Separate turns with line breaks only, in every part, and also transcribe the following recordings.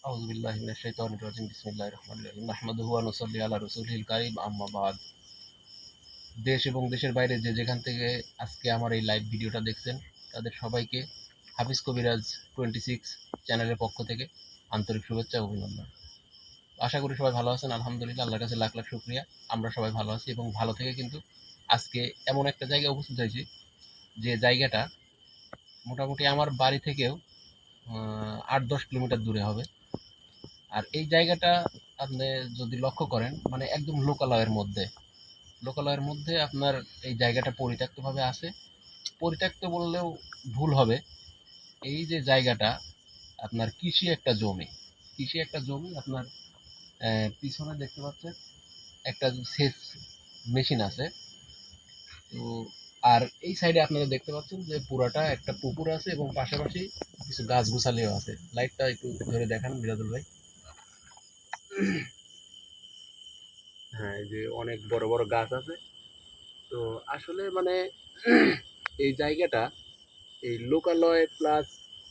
আউযু বিল্লাহি মিনাশ শাইতানির রাজিম। বিসমিল্লাহির রহমানির রহিম। নাহমাদুহু ওয়া নুসাল্লি আলা রাসূলিল কারীম, আম্মা বাদ। দেশ এবং দেশের বাইরে যে যেখান থেকে আজকে আমার এই লাইভ ভিডিওটা দেখছেন, তাদের সবাইকে হাফিজ কবিরাজ 26 চ্যানেলের পক্ষ থেকে আন্তরিক শুভেচ্ছা ও অভিনন্দন। আশা করি সবাই ভালো আছেন। আলহামদুলিল্লাহ, আল্লাহর কাছে লাখ লাখ শুকরিয়া। আমরা সবাই ভালো আছি এবং ভালো থেকে কিন্তু আজকে এমন একটা জায়গায় উপস্থিত হয়েছি, যে জায়গাটা মোটামুটি আমার বাড়ি থেকেও ৮-১০ কিলোমিটার দূরে হবে। আর এই জায়গাটা আপনি যদি লক্ষ্য করেন, মানে একদম লোকালয়ের মধ্যে আপনার এই জায়গাটা পরিত্যক্তভাবে আছে। পরিত্যক্ত বললেও ভুল হবে। এই যে জায়গাটা আপনার কৃষি একটা জমি আপনার পিছনে দেখতে পাচ্ছেন একটা সেচ মেশিন আছে। তো আর এই সাইডে আপনারা দেখতে পাচ্ছেন যে পুরাটা একটা পুকুর আছে এবং পাশাপাশি কিছু গাছ গোছালিও আছে। লাইটটা একটু ধরে দেখান মিরাদুল ভাই। হ্যাঁ, এই যে অনেক বড় বড় গাছ আছে। তো আসলে মানে এই জায়গাটা এই লোকালয় প্লাস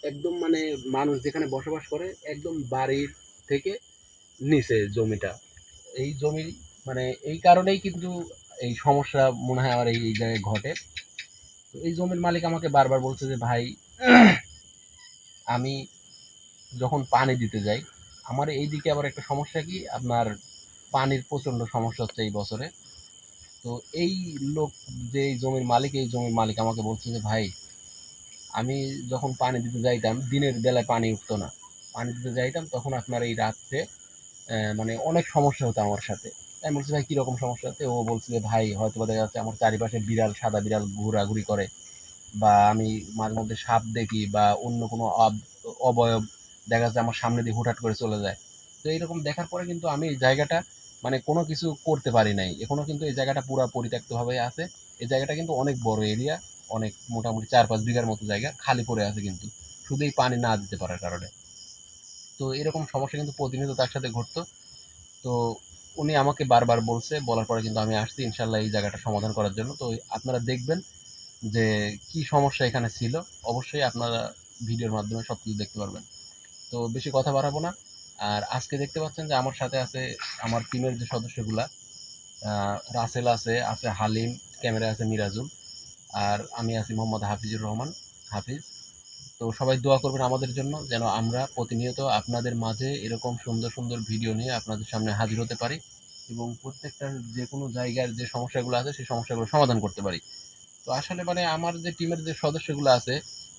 একদম মানে মানুষ যেখানে বসবাস করে একদম বাড়ির থেকে নিচে জমিটা। এই জমি মানে এই কারণেই কিন্তু এই সমস্যা মনে হয় আমার এই জায়গায় ঘটে। তো এই জমির মালিক আমাকে বারবার বলছে যে ভাই, আমি যখন পানি দিতে যাই, আমার এইদিকে আবার একটা সমস্যা কি আপনার পানির প্রচন্ড সমস্যা হচ্ছে এই বছরে। তো এই লোক, যে এই জমির মালিক আমাকে বলছে যে ভাই, আমি যখন পানি দিতে যাইতাম দিনের বেলায় পানি উঠতো না। পানি দিতে যাইতাম তখন আপনার এই রাত্রে মানে অনেক সমস্যা হতো আমার সাথে। আমি বলছি ভাই কিরকম সমস্যা হচ্ছে? ও বলছে যে ভাই হয়তো বা দেখা যাচ্ছে আমার চারিপাশে বিড়াল, সাদা বিড়াল ঘোরাঘুরি করে, বা আমি মাঝে মধ্যে সাপ দেখি, বা অন্য কোনো অবয়ব দেখা যাচ্ছে আমার সামনে দিয়ে হুটহাট করে চলে যায়। তো এইরকম দেখার পরে কিন্তু আমি এই জায়গাটা মানে কোনো কিছু করতে পারি নাই এখনো, কিন্তু এই জায়গাটা পুরো পরিত্যক্ত ভাবে আছে। এই জায়গাটা কিন্তু অনেক বড় এরিয়া, অনেক মোটামুটি 4-5 বিঘার মতো জায়গা খালি পড়ে আছে, কিন্তু শুধু এই পানি না দিতে পারার কারণে। তো এরকম সমস্যা কিন্তু প্রতিনিয়ত তার সাথে ঘটতো। তো উনি আমাকে বারবার বলছে, বলার পরে কিন্তু আমি আসছি ইনশাল্লাহ এই জায়গাটা সমাধান করার জন্য। তো আপনারা দেখবেন যে কি সমস্যা এখানে ছিল। অবশ্যই আপনারা ভিডিওর মাধ্যমে সবকিছু দেখতে পারবেন। তো বেশি কথা বাড়াবো না। আর আজকে দেখতে পাচ্ছেন যে আমার সাথে আছে আমার টিমের যে সদস্যগুলা, রাসেল আছে, আছে হালিম, ক্যামেরা আছে মিরাজুল, আর আমি আছি মোহাম্মদ হাফিজুর রহমান, হাফিজ। তো সবাই দোয়া করবেন আমাদের জন্য, যেন আমরা প্রতিনিয়ত আপনাদের মাঝে এরকম সুন্দর সুন্দর ভিডিও নিয়ে আপনাদের সামনে হাজির হতে পারি এবং প্রত্যেকটা যে কোনো জায়গার যে সমস্যাগুলো আছে সেই সমস্যাগুলো সমাধান করতে পারি। তো আসলে মানে আমার যে টিমের যে সদস্যগুলো আছে,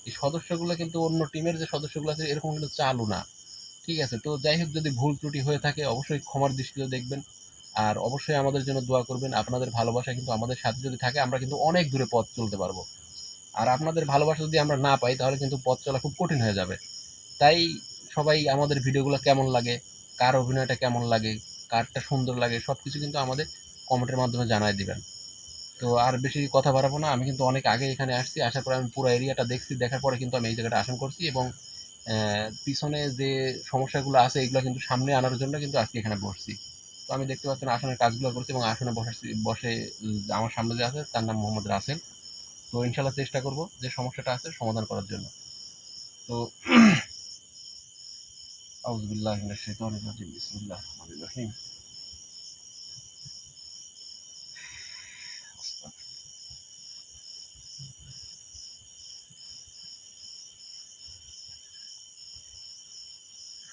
এই সদস্যগুলো কিন্তু অন্য টিমের যে সদস্যগুলো আছে এরকম কিন্তু চালু না। ঠিক আছে? তো যাই হোক, যদি ভুল ত্রুটি হয়ে থাকে অবশ্যই ক্ষমার দৃষ্টিতে দেখবেন। আর অবশ্যই আমাদের জন্য দোয়া করবেন। আপনাদের ভালোবাসা কিন্তু আমাদের সাথে যদি থাকে, আমরা কিন্তু অনেক দূরে পথ চলতে পারবো। আর আপনাদের ভালোবাসা যদি আমরা না পাই, তাহলে কিন্তু পথ চলা খুব কঠিন হয়ে যাবে। তাই সবাই আমাদের ভিডিওগুলো কেমন লাগে, কার অভিনয়টা কেমন লাগে, কারটা সুন্দর লাগে, সবকিছু কিন্তু আমাদের কমেন্টের মাধ্যমে জানায় দিবেন। তো আর বেশি কথা বাড়াবো না। আমি কিন্তু অনেক আগে এখানে আসছি, আসার পরে আমি পুরো এরিয়াটা দেখছি, দেখার পরে কিন্তু আমি এই জায়গাটা আসন করছি এবং পিছনে যে সমস্যাগুলো আছে এগুলো কিন্তু সামনে আনার জন্য কিন্তু আজকে এখানে বসছি। তো আমি দেখতে পাচ্ছেন আসনের কাজগুলো করছি এবং আসনে বসে আমার সামনে যে আছে তার নাম মোহাম্মদ রাসেল। তো ইনশাল্লাহ চেষ্টা করব যে সমস্যাটা আছে সমাধান করার জন্য। তো আউযু বিল্লাহি মিনাশ শাইতানির রাজিম। বিসমিল্লাহির রহমানির রহিম।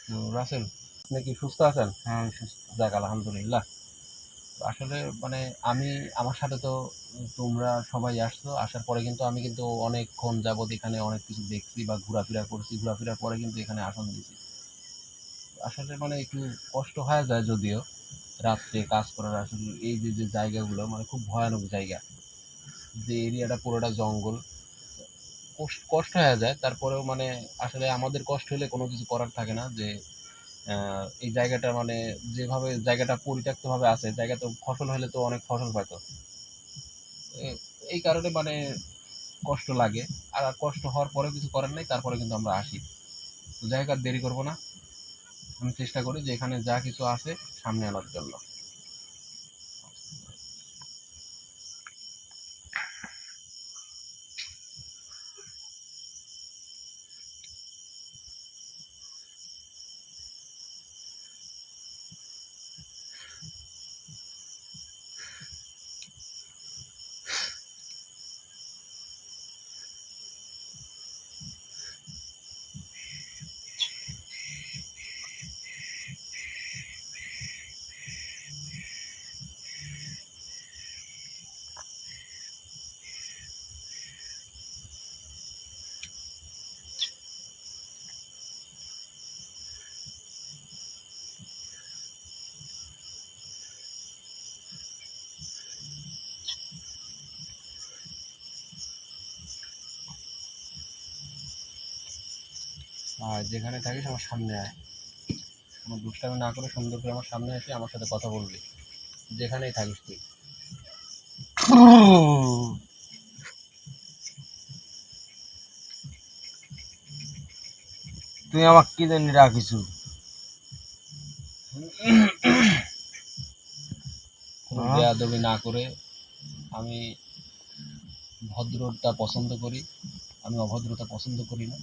তো রাসেল, আপনি কি সুস্থ আছেন?
হ্যাঁ, সুস্থ।
যাক আলহামদুলিল্লাহ। আসলে মানে আমি, আমার সাথে তো তোমরা সবাই আসছো, আসার পরে কিন্তু আমি কিন্তু অনেকক্ষণ যাবত এখানে অনেক কিছু দেখছি বা ঘোরাফেরা করছি, ঘোরাফেরার পরে কিন্তু এখানে আসন দিছি। আসলে মানে একটু কষ্ট হয়ে যায় যদিও, রাত্রে কাজ করার। আসলে এই যে যে জায়গাগুলো মানে খুব ভয়ানক জায়গা, যে এরিয়াটা পুরোটা জঙ্গল, কষ্ট হয়ে যায়। তারপরেও মানে আসলে আমাদের কষ্ট হলে কোনো কিছু করার থাকে না, যে এই জায়গাটা মানে যেভাবে জায়গাটা পরিত্যক্ত ভাবে আছে, জায়গা তো ফসল হলে তো অনেক ফসল পাইতো। এই কারণে মানে কষ্ট লাগে। আর কষ্ট হওয়ার পরেও কিছু করার নাই, তারপরে কিন্তু আমরা আসি। তো যাই হোক, আর দেরি করবো না। আমি চেষ্টা করি যে এখানে যা কিছু আছে সামনে আনার জন্য। আর যেখানে থাকিস আমার সামনে আয়, আমার দুষ্টামি না করে সুন্দর করে আমার সামনে এসে আমার সাথে কথা বলবি, যেখানেই থাকিস তুই।
তুই আমাকে কি জন্য রাখিছু?
কোনো
হ্যাঁ?
বেয়াদবি না করে, আমি ভদ্রতা পছন্দ করি, আমি অভদ্রতা পছন্দ করি না।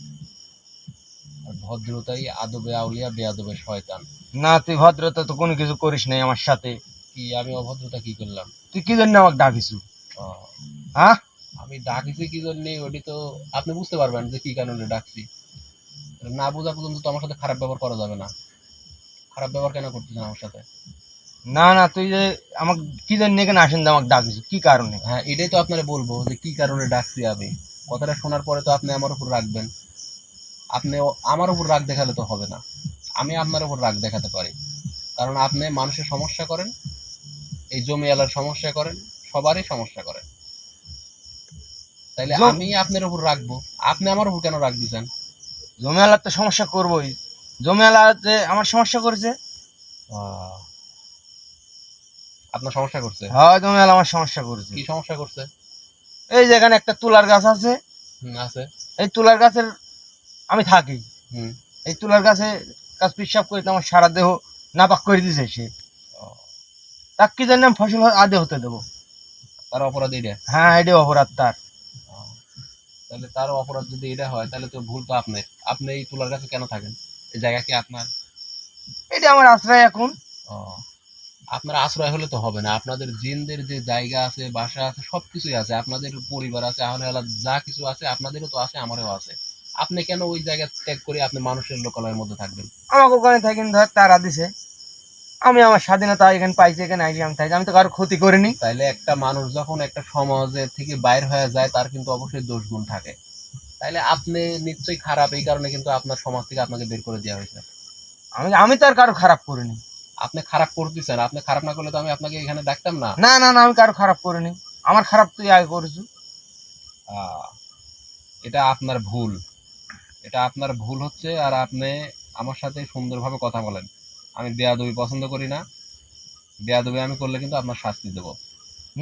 আর ভদ্রতাই আদবে আউলিয়া, বেয়াদবে শয়তান।
না, তুই ভদ্রতা তো কোনো কিছু করিস নাই আমার সাথে।
কি আমি অভদ্রতা কি করলাম?
তুই কি জন্য আমাকে ডাকিছু?
আহ,
হ্যাঁ?
আমি ডাকছি কি জন্য ওটি তো আপনি বুঝতে পারবেন যে কি কারণে ডাকছি। না বোঝা পর্যন্ত তো আমার সাথে খারাপ ব্যবহার করা যাবে না। খারাপ ব্যবহার কেন করতেছেন আমার সাথে?
না না, তুই যে আমাকে কি জন্য এখানে আসেন আমাকে ডাকিছু, কি কারণে?
হ্যাঁ, এটাই তো আপনারা বলবো যে কি কারণে ডাকছি আমি। কথাটা শোনার পরে তো আপনি আমার উপর রাখবেন। আপনি আমার উপর রাগ দেখালে তো হবে না। আমি আপনার উপর রাগ দেখাতে পারি, কারণ আপনি মানুষের সমস্যা করেন, এই জমি এলার সমস্যা করেন, সবারই সমস্যা করেন। তাইলে আমি আপনার উপর রাখবো, আপনি আমার উপর কেন রাগ দিচ্ছেন?
জমিওয়ালার তো সমস্যা করবোই। জমিওয়ালা যে আমার সমস্যা করেছে।
আপনার সমস্যা করছে?
হ্যাঁ, জমিওয়ালা আমার সমস্যা করেছে।
কি সমস্যা করছে?
এই যেখানে একটা তুলার গাছ আছে,
আছে।
এই তুলার গাছের আমি থাকি।
হুম।
এই তুলার গাছে গাছ পিসাব করে আমার সারা দেহ নাপাক করে দিয়েছে সে। তার কি জন্য আমি ফসল আদে হতে দেবো?
তার অপরাধ এটা?
হ্যাঁ, এটা অপরাধ তার।
তাহলে তার অপরাধ যদি এটা হয়, তাহলে তো ভুল তো আপনার। আপনি এই তুলার কাছে কেন থাকেন? এই জায়গা কি আপনার?
এটা আমার আশ্রয় এখন।
আপনার আশ্রয় হলে তো হবে না। আপনাদের জিনদের যে জায়গা আছে, বাসা আছে, সবকিছুই আছে। আপনাদের পরিবার আছে, আহলে আলাদা যা কিছু আছে আপনাদেরও তো আছে, আমারও আছে। আপনি কেন ওই জায়গা ত্যাগ করে আপনি মানুষের লোকালয়ের মধ্যে থাকবেন?
আমাকে ওখানে থাকেন, ধর তারা দিছে, আমি আমার স্বাধীনতা এখানে পাইছি, এখানে আইসি আমি থাকি, আমি তো কারো ক্ষতি করিনি।
তাইলে একটা মানুষ যখন একটা সমাজের থেকে বাইর হয়ে যায়, তার কিন্তু অবশ্যই দোষ গুণ থাকে। তাইলে আপনি নিশ্চয়ই খারাপ, এই কারণে কিন্তু আপনার সমাজ থেকে আপনাকে বের করে দেওয়া হয়েছে।
আমি আমি তো আর কারো খারাপ করিনি।
আপনি খারাপ করতেছেন, আপনি খারাপ না করলে তো আমি আপনাকে এখানে ডাকতাম না।
না না না, আমি কারো খারাপ করিনি। আমার খারাপ তুই আগে করেছু।
এটা আপনার ভুল, এটা আপনার ভুল হচ্ছে। আর আপনি আমার সাথে সুন্দরভাবে কথা বলেন। আমি বেয়াদবি পছন্দ করি না। বেয়াদবি আমি করলে কিন্তু আপনার শাস্তি দেবো।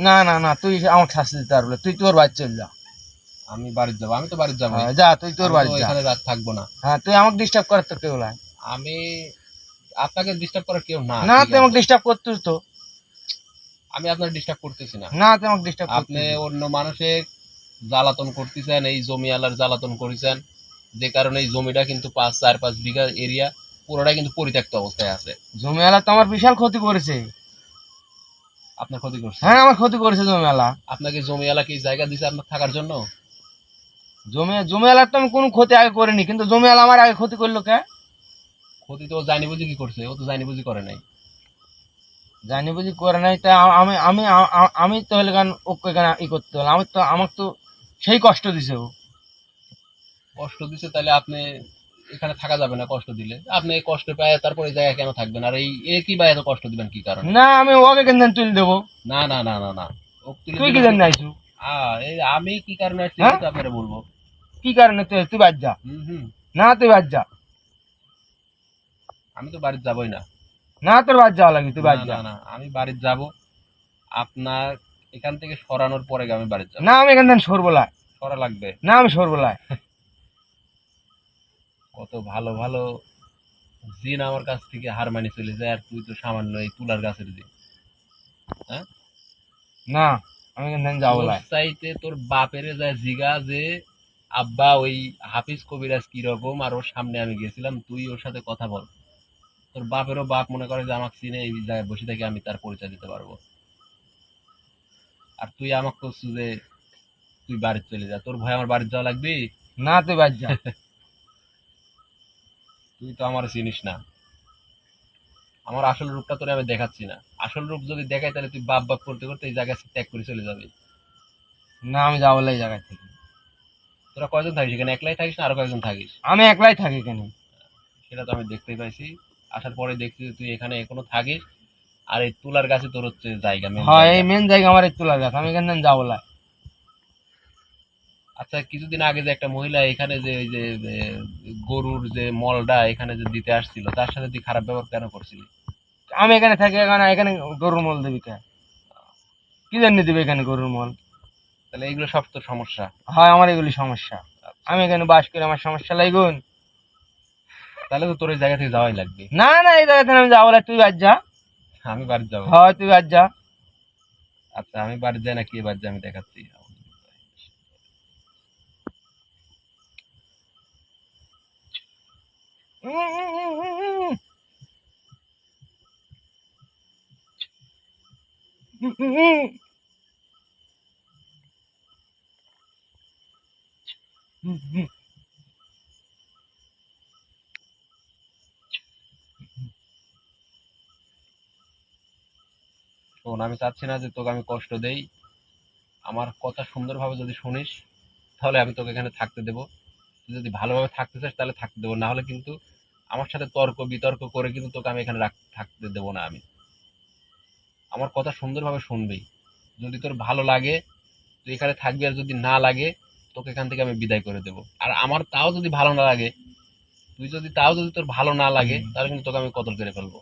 না না না, তুই আমাকে শাস্তি দিতে পারবি না। তুই তোর বাড়ি চল যা।
আমি বাড়িতে যাবো, আমি তো বাড়িতে যাবো।
যা, তুই তোর বাড়ি যা।
এখানে রাত থাকবো না।
হ্যাঁ, তুই আমাকে ডিস্টার্ব করার তো কেউ নাই।
আমি আপনাকে ডিস্টার্ব করার কেউ না।
না, তুই আমাকে ডিস্টার্ব করছিস তো।
আমি আপনার ডিস্টার্ব করতেছি না।
না, তুই আমাকে ডিস্টার্ব
আপনি
করছিস।
অন্য মানুষের জ্বালাতন করতেছেন, এই জমি আলার জ্বালাতন করেছেন, যে কারণে এই জমিটা কিন্তু 4-5 বিঘা এরিয়া পুরোটাই কিন্তু পরিত্যক্ত অবস্থায় আছে।
জমিওয়ালা তো আমার বিশাল ক্ষতি করেছে।
আপনার ক্ষতি করছে?
হ্যাঁ, আমার ক্ষতি করেছে জমিওয়ালা।
আপনাকে জমিওয়ালা কি জায়গা দিছে আপনার থাকার জন্য?
জমিওয়ালার তো আমি কোনো ক্ষতি আগে করিনি, কিন্তু জমিওয়ালা আমার আগে ক্ষতি করলো কে?
ক্ষতি তো ও জানি বুঝি কি করছে? ও তো জানি বুঝি করে নাই।
জানি বুঝি করে নাই, তা আমি আমি আমি তো হলে গান ওকে গান ই করতে হলো। আমি তো, আমাকে তো সেই কষ্ট দিছে ও।
কষ্ট দিছে, তাহলে আপনি এখানে থাকা যাবে না কষ্ট দিলে। আপনি এই কষ্ট পায় তারপরে এই জায়গায় কেন থাকবেন? আর এই এ কি বা এত কষ্ট দিবেন কি কারণে?
না, আমি ওকে কেন তুলে দেবো?
না না না না না, ও তুলে
তুই কি
দিলে
জানি আইসু?
এই আমি কি কারণে আসছি
হ্যাঁ,
এটা তো আপনারা বলবো।
কি কারণে? তুই তুই বাদ যা।
হুম হুম।
না, তুই বাদ যা।
আমি তো বাড়িতে যাবোই না।
না, তোর বাদ যাওয়া লাগে, তুই
না
বাদ
না
যা।
না, আমি বাড়িতে যাব। আপনার এখান থেকে সরানোর পরে আমি বাড়িতে যাব।
না, আমি এখান থেকে সরবো না।
সরা লাগবে?
না, আমি সরবো না।
কত ভালো ভালো জিন আমার কাছ থেকে হার মানি চলে যায়, আর তুই তো সামান্য এই তুলার গাছের জিন। হ্যাঁ,
না, আমি এখান থেকে যাবো
তোর
না।
চাইতে তোর বাপেরে যায় জিগা যে আব্বা ওই হাফিজ কবিরাজ কিরকম, আর ওর সামনে আমি গেছিলাম, তুই ওর সাথে কথা বল। তোর বাপেরও বাপ মনে করে যে আমাকে চিনে, এই জায়গায় বসে থেকে আমি তার পরিচয় দিতে পারবো। আর তুই আমাকে করছিস যে তুই বাড়িতে চলে যা। তোর ভয় আমার বাড়িতে যাওয়া লাগবে?
না, তুই বাদ যা।
তুই তো আমার চিনিস না। আমার আসল রূপটা তোরে আমি দেখাচ্ছি না। আসল রূপ যদি দেখাই, তাহলে তুই বাপ বাপ করতে করতে এই জায়গা ত্যাগ করে চলে যাবে।
না, আমি যাবো না এই জায়গা থেকে।
তোরা কয়জন থাকিস এখানে? একলাই থাকিস না আরো কয়েকজন থাকিস?
আমি একলাই থাকি এখানে।
সেটা তো আমি দেখতেই পাইছি। আসার পরে দেখছি যে তুই এখানে এখনো থাকিস। আর এই তুলার গাছে তোর হচ্ছে জায়গা, মেন
হ্যাঁ, এই
জায়গা।
মেন জায়গা আমার এই তুলার গাছ, আমি এখান থেকে যাবো না।
আচ্ছা, কিছুদিন আগে যে একটা মহিলা এখানে যে এই যে গরুর যে মলটা এখানে যে দিতে আসছিল, তার সাথে তুই খারাপ ব্যবহার কেন করছিলি?
আমি এখানে থাকি, এখানে এখানে গরুর মল দিবি কে? কি জন্য দিবে এখানে গরুর মল?
তাহলে এইগুলো সব তোর সমস্যা।
হয় আমার এগুলি সমস্যা।
আচ্ছা,
আমি এখানে বাস করে, আমার সমস্যা লাগুন?
তাহলে তো তোর এই জায়গা থেকে যাওয়াই লাগবে।
না না, এই জায়গাতে আমি যাবো না, তুই বাদ যা।
আমি বাড়ি যাবো?
হয় তুই বাদ যা।
আচ্ছা, আমি বাড়ি যাই না কে বাড়ি যায় আমি দেখাচ্ছি। শোন, আমি চাচ্ছি না যে তোকে আমি কষ্ট দেই। আমার কথা সুন্দরভাবে যদি শুনিস তাহলে আমি তোকে এখানে থাকতে দেবো। তুই যদি ভালোভাবে থাকতে চাস তাহলে থাকতে দেবো, না হলে কিন্তু আমার সাথে তর্ক বিতর্ক করে কিন্তু তোকে আমি এখানে থাকতে দেবো না আমি। আমার কথা সুন্দরভাবে শুনবি। যদি তোর ভালো লাগে তুই এখানে থাকবি, আর যদি না লাগে তোকে এখান থেকে আমি বিদায় করে দেবো। আর আমার তাও যদি ভালো না লাগে, তাও যদি তোর ভালো না লাগে, তাহলে কিন্তু তোকে আমি কতল করে ফেলবো।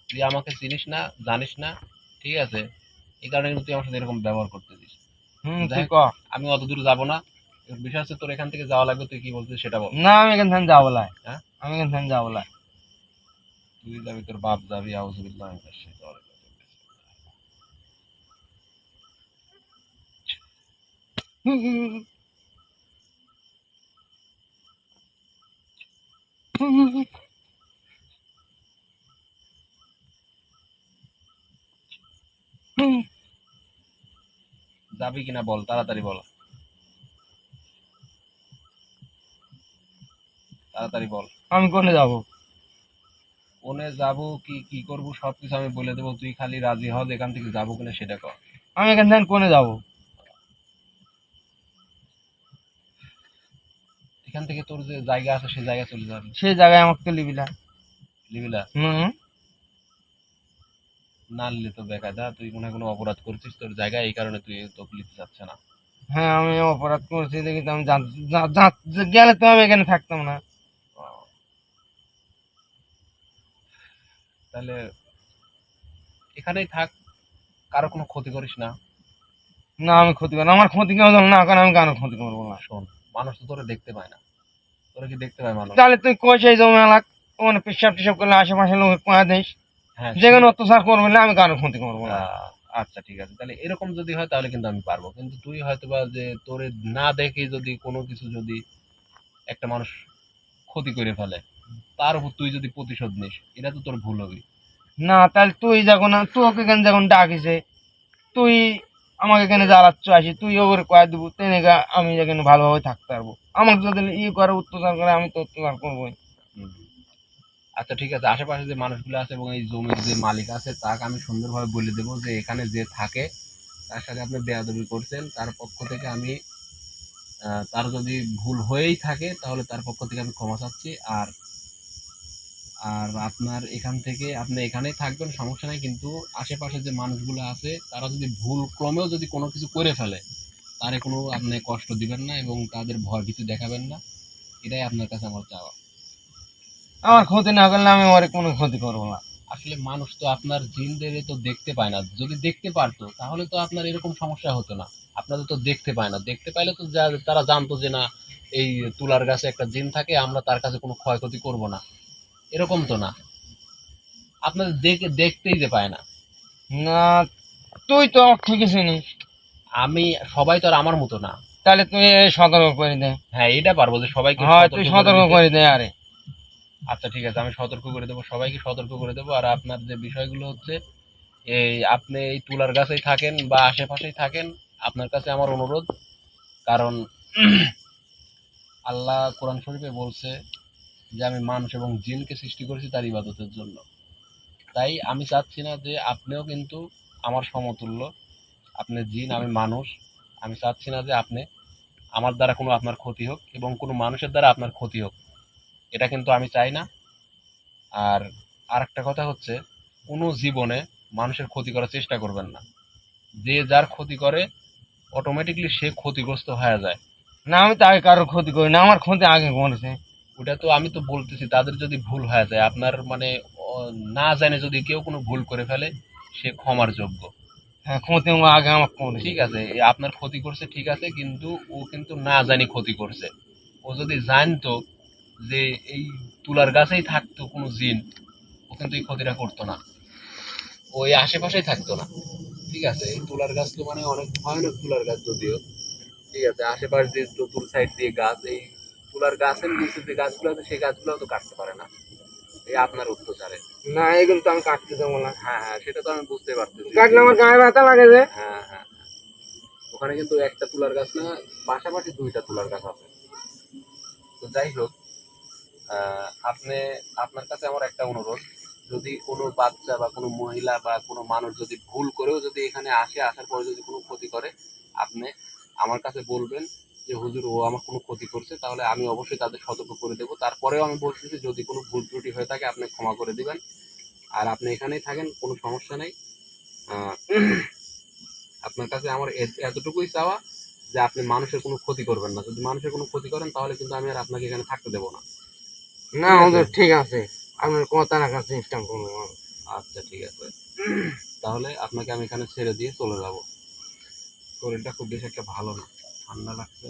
তুই আমাকে চিনিস না, জানিস না, ঠিক আছে? এই কারণে কিন্তু তুই আমার সাথে এরকম ব্যবহার করতেছিস।
তুই
দেখ,
ক।
আমি অত দূর যাবো না। এবার বিষয় হচ্ছে তোর এখান থেকে যাওয়া লাগবে, তুই কি বলছিস সেটা বল।
না আমি এখান থেকে যাবো না,
হ্যাঁ,
আমি এখান থেকে যাবো না।
তুই যাবি, তোর বাপ যাবি, আউযুবিল্লাহি মিনাশ শাইতানির রাজিম। যাবি কিনা বল, তাড়াতাড়ি বল, তাড়াতাড়ি বল।
আমি কোনে যাবো?
কোনে যাবো, কি কি করবো সবকিছু আমি বলে দেবো, তুই খালি রাজি হ যে এখান থেকে যাবো কিনা সেটা কর।
আমি এখান থেকে কোনে যাবো?
এখান থেকে তোর যে জায়গা আছে সেই জায়গায় চলে যাবি।
সেই জায়গায় আমাকে লিবি না।
লিবিলা?
হুম।
না নিলে তো বেকায়দা, তুই মনে হয় কোনো অপরাধ করছিস তোর জায়গায়, এই কারণে তুই তোকে নিতে চাচ্ছে না।
হ্যাঁ আমি অপরাধ করছি দেখি তো, আমি গেলে তো আমি এখানে থাকতাম না।
ও, তাহলে এখানেই থাক, কারো কোনো ক্ষতি করিস না।
না আমি ক্ষতি করবো না। আমার ক্ষতি কেউ না কারণ আমি কেন ক্ষতি করবো না?
শোন, মানুষ তো তোরে দেখতে পায় না, তোরা কি দেখতে পায় মানুষ?
তাহলে তুই কই সেই জমি এলাক ওখানে পেশাব টেশাব করলে আশেপাশে লোক কয়া দিস,
হ্যাঁ,
যেখানে অত্যাচার করবে না আমি কেন ক্ষতি করবো না?
আচ্ছা ঠিক আছে, তাহলে এরকম যদি হয় তাহলে কিন্তু আমি পারবো, কিন্তু তুই হয়তো বা যে তোরে না দেখে যদি কোনো কিছু যদি একটা মানুষ ক্ষতি করে ফেলে, তার উপর তুই যদি প্রতিশোধ নিস, এটা তো তোর ভুল হবে।
না তাহলে তুই যখন, তোকে এখানে যখন ডাকিছে, তুই আমাকে এখানে জ্বালাচ্ছ আসি, তুই ওরে কয়া দিব তেনেকা আমি এখানে ভালোভাবে থাকতে পারবো। আমাকে যদি ই করে অত্যাচার করে আমি তো অত্যাচার করবোই।
হুম। আচ্ছা ঠিক আছে, আশেপাশে যে মানুষগুলো আছে এবং এই জমির যে মালিক আছে তাকে আমি সুন্দরভাবে বলে দেবো যে এখানে যে থাকে তার সাথে আপনি বেয়াদবি করছেন, তার পক্ষ থেকে আমি তার যদি ভুল হয়েই থাকে তাহলে তার পক্ষ থেকে আমি ক্ষমা চাচ্ছি। আর আর আপনার এখান থেকে আপনি এখানেই থাকবেন, সমস্যা নাই, কিন্তু আশেপাশে যে মানুষগুলো আছে তারা যদি ভুল ক্রমেও যদি কোনো কিছু করে ফেলে, তারে কোনো আপনি কষ্ট দিবেন না এবং তাদের ভয় ভীতি দেখাবেন না। এটাই আপনার কাছে আমার চাওয়া।
আমার ক্ষতি না করলে আমি ওরে কোনো ক্ষতি করবো না।
আসলে মানুষ তো আপনার জিনদের তো দেখতে পায় না, যদি দেখতে পারতো তাহলে তো আপনার এরকম সমস্যা হতো না। আপনাদের তো দেখতে পায় না, দেখতে পাইলে তো তারা জানতো যে না, এই তুলার গাছে একটা জিন থাকে, আমরা তার কাছে কোনো ক্ষয়ক্ষতি করব না, এরকম তো না। আপনাদের দেখতেই যে পায় না।
না তুই তো আমার ঠিকই চিনিস,
আমি, সবাই তো আর আমার মতো না।
তাহলে তুই সতর্ক করে দে।
হ্যাঁ, এটা পারবো যে সবাইকে
হয় তুই
সতর্ক করে
সতর্ক
দিতে।
করে দে আরে।
আচ্ছা ঠিক আছে, আমি সতর্ক করে দেবো, সবাইকে সতর্ক করে দেবো। আর আপনার যে বিষয়গুলো হচ্ছে, এই আপনি এই তুলার গাছেই থাকেন বা আশেপাশেই থাকেন, আপনার কাছে আমার অনুরোধ, কারণ আল্লাহ কোরআন শরীফে বলছে যে আমি মানুষ এবং জিনকে সৃষ্টি করেছি তার ইবাদতের জন্য। তাই আমি চাচ্ছি না যে আপনিও কিন্তু আমার সমতুল্য, আপনি জিন আমি মানুষ। আমি চাচ্ছি না যে আপনি আমার দ্বারা কোনো আপনার ক্ষতি হোক এবং কোনো মানুষের দ্বারা আপনার ক্ষতি হোক, এটা কিন্তু আমি চাই না। আর আরেকটা কথা হচ্ছে, কোনো জীবনে মানুষের ক্ষতি করার চেষ্টা করবেন না। যে যার ক্ষতি করে অটোমেটিকলি সে ক্ষতিগ্রস্ত হয়ে যায়।
না আমি তো আগে কারোর ক্ষতি করি না, আমার ক্ষতি আগে করেছে।
ওটা তো আমি তো বলতেছি, তাদের যদি ভুল হয়ে যায়, আপনার মানে না জানে যদি কেউ কোনো ভুল করে ফেলে, সে ক্ষমার যোগ্য।
হ্যাঁ, ক্ষতি ও আগে আমার করেছে।
ঠিক আছে, আপনার ক্ষতি করছে ঠিক আছে, কিন্তু ও কিন্তু না জানি ক্ষতি করছে। ও যদি জানতো যে এই তুলার গাছেই থাকতো কোনো জিন, ও কিন্তু এই ক্ষতিটা করতো না, ওই আশেপাশেই থাকতো না। ঠিক আছে, এই তুলার গাছ তো মানে অনেক ভয়ানক তুলার গাছ যদিও। ঠিক আছে, আশেপাশ দিয়ে চতুর সাইড দিয়ে গাছ, এই তুলার গাছের নিচে যে গাছগুলো আছে সেই গাছগুলো তো কাটতে পারে না এই আপনার অত্যাচারে।
না এগুলো তো আমি কাটতে দেবো না।
হ্যাঁ হ্যাঁ, সেটা তো আমি বুঝতে পারতেছি।
কাটলে আমার গায়ে ব্যথা লাগে যে।
হ্যাঁ হ্যাঁ, ওখানে কিন্তু একটা তুলার গাছ না, পাশাপাশি দুইটা তুলার গাছ আছে। তো যাই হোক, আপনি, আপনার কাছে আমার একটা অনুরোধ, যদি কোনো বাচ্চা বা কোনো মহিলা বা কোনো মানুষ যদি ভুল করেও যদি এখানে আসে, আসার পরে যদি কোনো ক্ষতি করে, আপনি আমার কাছে বলবেন যে হুজুর ও আমার কোনো ক্ষতি করছে, তাহলে আমি অবশ্যই তাদের সতর্ক করে দেবো। তারপরেও আমি বলতেছি যদি কোনো ভুল ত্রুটি হয়ে থাকে আপনি ক্ষমা করে দিবেন। আর আপনি এখানেই থাকেন, কোনো সমস্যা নেই। আহ, আপনার কাছে আমার এতটুকুই চাওয়া যে আপনি মানুষের কোনো ক্ষতি করবেন না। যদি মানুষের কোনো ক্ষতি করেন তাহলে কিন্তু আমি আর আপনাকে এখানে থাকতে দেবো না।
না হুজুর ঠিক আছে, আপনার কথা রাখার চেষ্টা করবো।
আচ্ছা ঠিক আছে, তাহলে আপনাকে আমি এখানে ছেড়ে দিয়ে চলে যাব। শরীরটা খুব বেশি একটা ভালো না, ঠান্ডা লাগছে।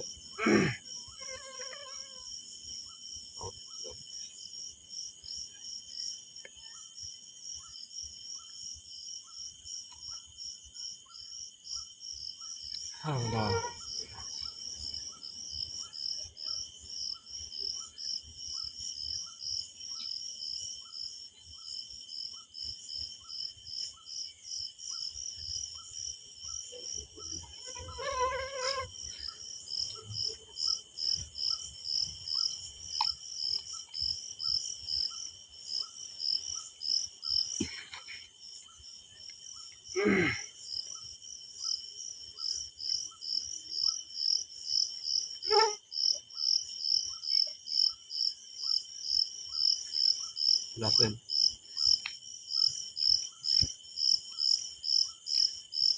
আল্লাহ।
রাসেল,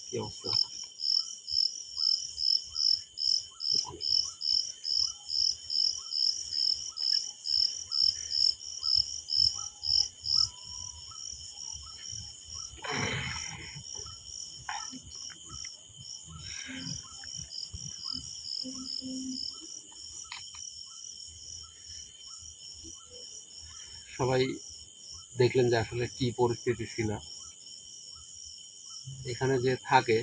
কি অবস্থা? সবাই দেখলেন যে আসলে কি পরিস্থিতি ছিল এখানে যে থাকে।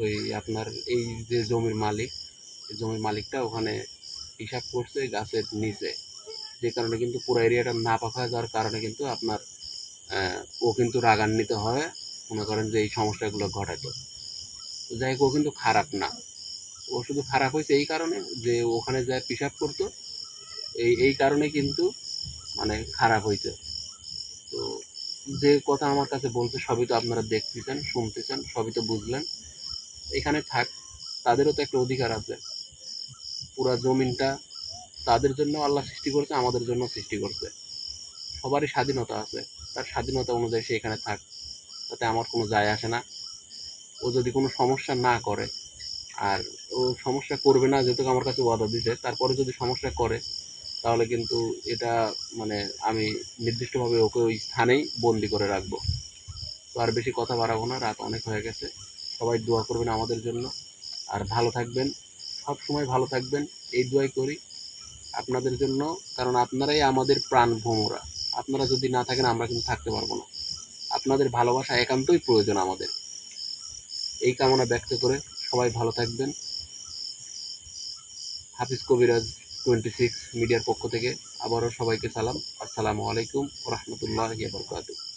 ওই আপনার এই যে জমির মালিক, এই জমির মালিকটা ওখানে হিসাব করছে গাছের নিচে, যে কারণে কিন্তু পুরো এরিয়াটা নাপাক হয়ে যাওয়ার কারণে কিন্তু আপনার ও কিন্তু রাগান্বিত হয়, মনে করেন যে এই সমস্যাগুলো ঘটাতো। তো যাই হোক, ও কিন্তু খারাপ না, ও শুধু খারাপ হয়েছে এই কারণে যে ওখানে যায় পেশাব করতো, এই কারণে কিন্তু মানে খারাপ হয়েছে। তো যে কথা আমার কাছে বলছে সবই তো আপনারা দেখতেছেন, শুনতেছেন, সবই তো বুঝলেন। এখানে থাক, তাদেরও তো একটা অধিকার আছে। পুরা জমিনটা তাদের জন্য আল্লাহ সৃষ্টি করছে, আমাদের জন্য সৃষ্টি করছে। সবারই স্বাধীনতা আছে, তার স্বাধীনতা অনুযায়ী সে এখানে থাক, তাতে আমার কোনো যায় আসে না। ও যদি কোনো সমস্যা না করে, আর ও সমস্যা করবে না যেহেতু আমার কাছে ওয়াদা দিছে, তারপরে যদি সমস্যা করে তাহলে কিন্তু এটা মানে আমি নির্দিষ্টভাবে ওকে ওই স্থানেই বন্দি করে রাখবো। তো আর বেশি কথা বাড়াবো না, রাত অনেক হয়ে গেছে। সবাই দোয়া করবেন আমাদের জন্য, আর ভালো থাকবেন, সব সময় ভালো থাকবেন, এই দোয়াই করি আপনাদের জন্য। কারণ আপনারাই আমাদের প্রাণ ভোমরা, আপনারা যদি না থাকেন আমরা কিন্তু থাকতে পারবো না। আপনাদের ভালোবাসা একান্তই প্রয়োজন আমাদের, এই কামনা ব্যক্ত করে সবাই ভালো থাকবেন। হাফিজ কবিরাজ 26 মিডিয়ার পক্ষ থেকে আবারও সবাইকে সালাম। আসসালামু আলাইকুম ওয়া রাহমাতুল্লাহি ওয়া বারাকাতুহু।